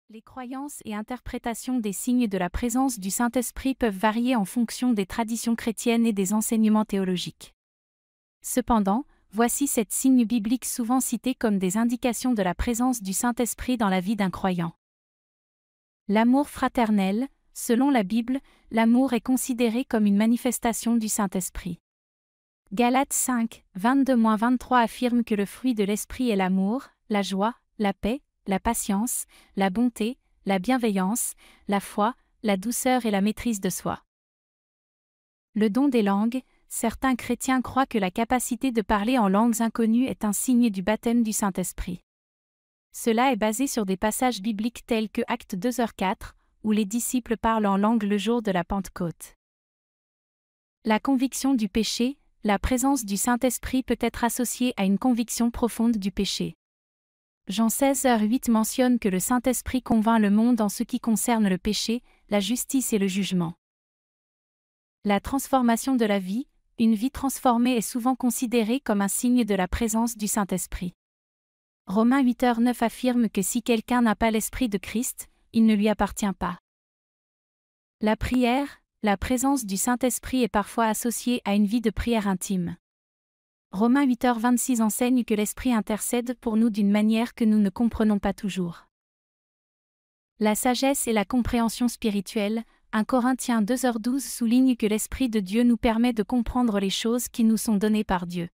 Les croyances et interprétations des signes de la présence du Saint-Esprit peuvent varier en fonction des traditions chrétiennes et des enseignements théologiques. Cependant, voici 7 signes bibliques souvent cités comme des indications de la présence du Saint-Esprit dans la vie d'un croyant. L'amour fraternel. Selon la Bible, l'amour est considéré comme une manifestation du Saint-Esprit. Galates 5, 22-23 affirme que le fruit de l'Esprit est l'amour, la joie, la paix, la patience, la bonté, la bienveillance, la foi, la douceur et la maîtrise de soi. Le don des langues. Certains chrétiens croient que la capacité de parler en langues inconnues est un signe du baptême du Saint-Esprit. Cela est basé sur des passages bibliques tels que Actes 2h4, où les disciples parlent en langue le jour de la Pentecôte. La conviction du péché. La présence du Saint-Esprit peut être associée à une conviction profonde du péché. Jean 16h8 mentionne que le Saint-Esprit convainc le monde en ce qui concerne le péché, la justice et le jugement. La transformation de la vie. Une vie transformée est souvent considérée comme un signe de la présence du Saint-Esprit. Romains 8h9 affirme que si quelqu'un n'a pas l'Esprit de Christ, il ne lui appartient pas. La prière. La présence du Saint-Esprit est parfois associée à une vie de prière intime. Romains 8h26 enseigne que l'Esprit intercède pour nous d'une manière que nous ne comprenons pas toujours. La sagesse et la compréhension spirituelle. 1 Corinthiens 2h12 souligne que l'Esprit de Dieu nous permet de comprendre les choses qui nous sont données par Dieu.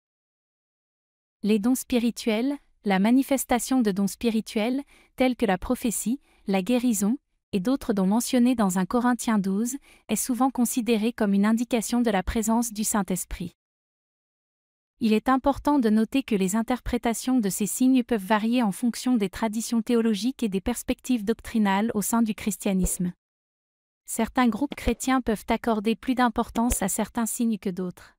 Les dons spirituels. La manifestation de dons spirituels, tels que la prophétie, la guérison, et d'autres dons mentionnés dans 1 Corinthiens 12, est souvent considérée comme une indication de la présence du Saint-Esprit. Il est important de noter que les interprétations de ces signes peuvent varier en fonction des traditions théologiques et des perspectives doctrinales au sein du christianisme. Certains groupes chrétiens peuvent accorder plus d'importance à certains signes que d'autres.